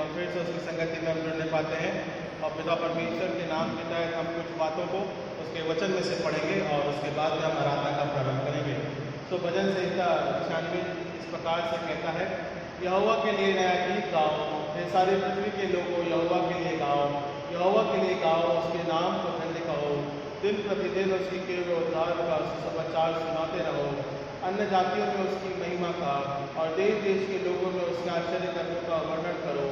हम फिर से उसकी संगति में हम जुड़ने पाते हैं और पिता परमेश्वर के नाम के तहत हम कुछ बातों को उसके वचन में से पढ़ेंगे और उसके बाद में हम आराधना का प्रारंभ करेंगे। तो भजन संहिता 96 इस प्रकार से कहता है, यहोवा के लिए नया गीत गाओ, ये सारे पृथ्वी के लोगों यहोवा के लिए गाओ, यहोवा के लिए गाओ, उसके नाम को धन्य कहो, दिन प्रतिदिन उसकी किए हुए उद्धार का सुसमाचार सुनाते रहो, अन्य जातियों में उसकी महिमा का और देश देश के लोगों में उसके आश्चर्य कर्मों का वर्णन करो,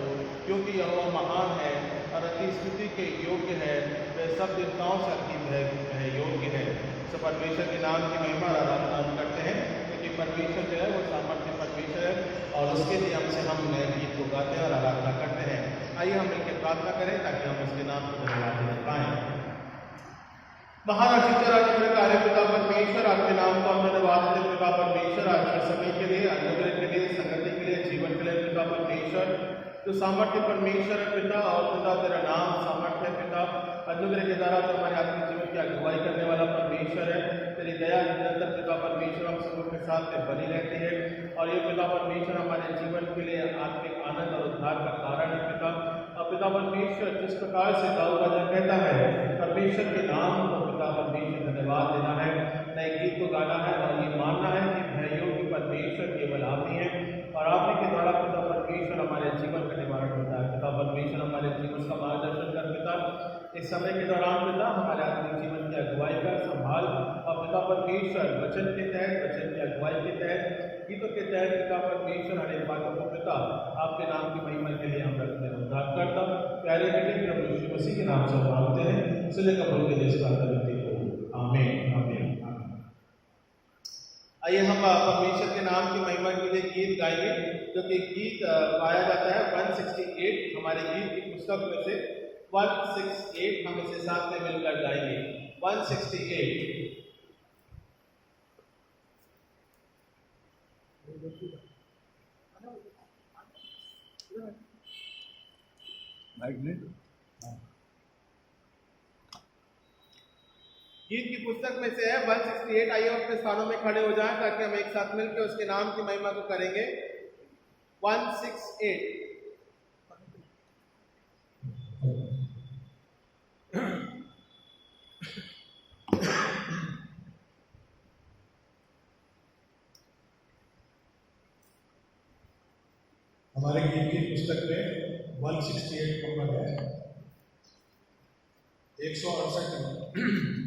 क्योंकि यहोवा महान है और अति स्तुति के योग्य है, वह सब देवताओं से अति योग्य है। तो परमेश्वर के नाम की महिमा और आराधना हम करते हैं, क्योंकि परमेश्वर जो है वो सामर्थ्य परमेश्वर है और उसके नियम से हम नए गीत को गाते हैं और आराधना करते हैं। आइए हम मिलकर प्रार्थना करें ताकि हम उसके नाम को धन्यवाद दे पाएं। महान कार्य पिता परमेश्वर, आपके नाम को हम धन्यवाद देते पिता परमेश्वर, आज के समय के लिए, अनुग्रह के लिए, संगति के लिए, जीवन के लिए पिता परमेश्वर, तो सामर्थ्य परमेश्वर है पिता, और पिता तेरा नाम सामर्थ्य है पिता, अनुग्रह के द्वारा तो हमारे आत्मिक जीवन की अगुवाई करने वाला परमेश्वर है। तेरी दया निरंतर पिता परमेश्वर हम सबों के साथ में बनी रहती है और ये पिता परमेश्वर हमारे जीवन के लिए आत्मिक आनंद और उद्धार का कारण है पिता। और पिता परमेश्वर जिस प्रकार से दाऊद राजा कहता है, परमेश्वर के नाम को पिता परमेश्वर धन्यवाद देना है, नए गीत को गाना है और ये मानना है कि भयों की परमेश्वर केवल आप ही हैं और आप ही के द्वारा पिता परमेश्वर हमारे जीवन का निवारण होता है। पिता परमेश्वर हमारे जीवन का मार्गदर्शन कर पिता, इस समय के दौरान पिता हमारे आत्मिक जीवन की अगुवाई का संभाल और पिता परमेश्वर वचन के तहत, वचन की अगुवाई के तहत, गीतों के तहत पिता परमेश्वर हर एक बातों को पिता आपके नाम की महिमा के लिए हम रखते हैं। उद्धार करता प्यारे बेटे प्रभु यीशु मसीह के नाम से मांगते हैं, सुने कबूल के जैसे प्रार्थना करते हो, आमीन आमीन। आइए हम परमेश्वर के नाम की महिमा के लिए गीत गाएंगे, जो कि गीत पाया जाता है 168 हमारे गीत की पुस्तक में से 168, हम इसे साथ में मिलकर गाएंगे 168। गीत की पुस्तक में से है 168। आइए अपने स्थानों में खड़े हो जाएं ताकि हम एक साथ मिलकर उसके नाम की महिमा को करेंगे। 168। हमारे गीत की पुस्तक में 168 नंबर है, 168 नंबर।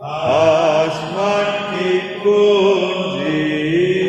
आसमान की कुंजी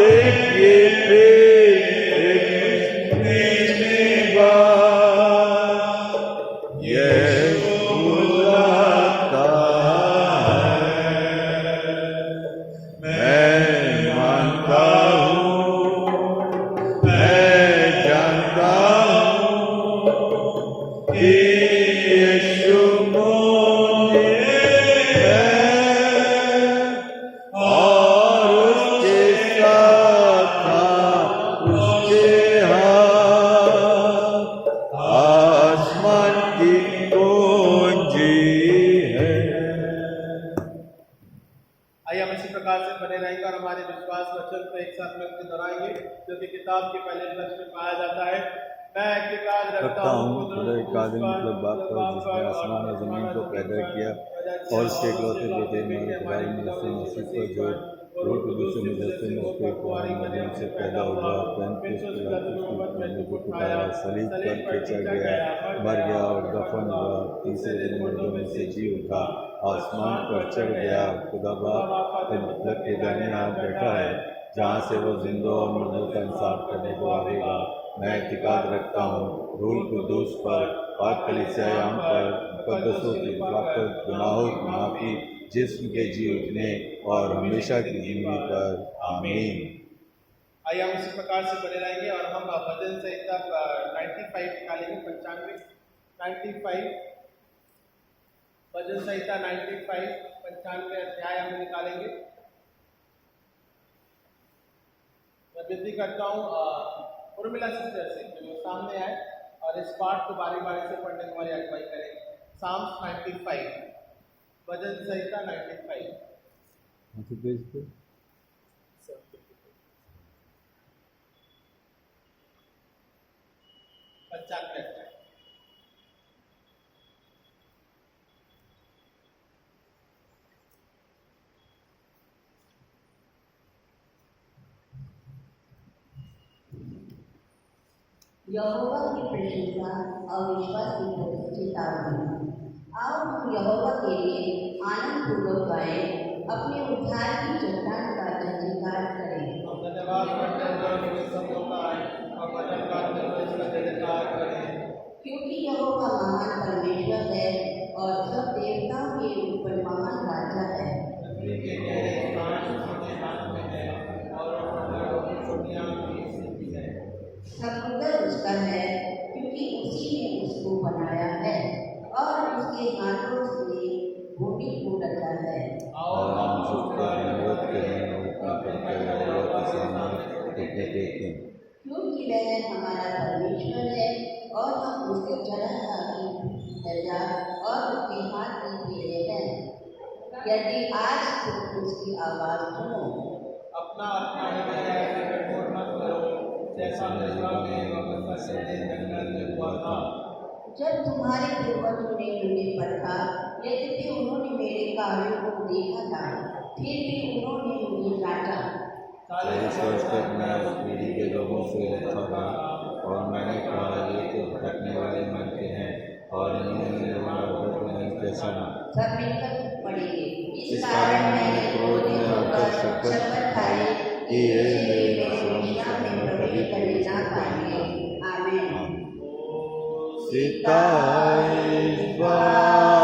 देखिए फिर पिछली बार यह बुलाता है। मैं मानता हूँ, मैं जानता हूँ कि यीशु मुझे है और उसके साथ उसके हाथ आसमान की कुंजी है। आइए हम इसी प्रकार से बने रहेंगे और हमारे विश्वास वचन को एक साथ मिलकर दोहराएंगे, जो कि किताब के पहले पृष्ठ में पाया जाता है। मैं इत्तेकाद रखता हूँ खुदा एक आदमी मतलब बाप पर जिसने आसमान और जमीन को पैदा किया और उसके इकलौते बेटे हमारे खुदा यीशु मसीह पर जो रूह कुदूस से मुजस्सम में उसके कुआरी मरियम से पैदा हुआ, पैंतीस पिलातुस की मरने को उठाया, सलीब पर खींचा गया, मर गया और दफन हुआ, तीसरे दिन मुर्दों में से जी उठा, आसमान पर चढ़ गया, खुदा बाप के दाहिने हाथ बैठा है, जहाँ से वो जिंदों और मुर्दों का इंसाफ करने को आएगा। मैं इत्तेकाद रखता हूँ रूह कुदूस पर, पाक कलीसियायाम पर, मुकद्दसों की हिफाजत, गुनाहों की माफ़ी, जिस्म के जी उठने और हमेशा की जिंदगी पर। आमीन। आइए हम इसी प्रकार से बने रहेंगे और हम भजन संहिता 95 निकालेंगे। 95 भजन संहिता 95 अध्याय हम निकालेंगे। मैं विनती करता हूँ उर्मिला सिस्टर से जो सामने आए और इस पाठ को बारी बारी से पढ़ने की हमारी अगुवाई करें। साम्स 95 भजन संहिता 95 पेज पे 95 यहोवा की प्रशंसा और विश्वास की चेतावनी। आओ हम यहोवा के लिए आनंद पूर्वक गाएं, अपने उद्धार की चट्टान का जयकार करें। हम धन्यवाद करते हैं जो सब होता है और भजन गाते हुए इसका जयकार करें। क्योंकि यहोवा महान परमेश्वर है और सब देवताओं के ऊपर महान राजा है। पृथ्वी के गहरे स्थान उसके हाथ में है और पहाड़ों की चोटियां भी उसकी है। समुद्र उसका है क्योंकि उसी ने उसको बनाया है और उसके हाथों से भूमि को रचा है। और हम उसका धन्यवाद करें और अपना करते यहोवा के सामने टिके टेकें। क्योंकि वह हमारा परमेश्वर है और हम उसके चरण का प्रजा और उसके हाथ की भेड़े हैं। यदि आज तुम उसकी आवाज़ सुनो, अपना अपना हृदय ऐसे कठोर मत करो जैसा मिस्र में और फसह के जंगल में हुआ था। जब तुम्हारे पूर्वजों ने मुझे परखा, यद्यपि उन्होंने मेरे कार्यों को देखा था, फिर भी उन्होंने मुझे जांचा। 40 वर्ष तक मैं उस पीढ़ी के लोगों से रहता रहा और मैंने कहा ये तो भटकने वाले मन के हैं और इन्होंने मार्ग नहीं पहचाना। सब मिलकर पड़ेंगे। इस कारण मैंने क्रोध में होकर शपथ खाई कि ये मेरे विश्राम में कभी कभी ना पाएंगे। आमीन। सीता इस बार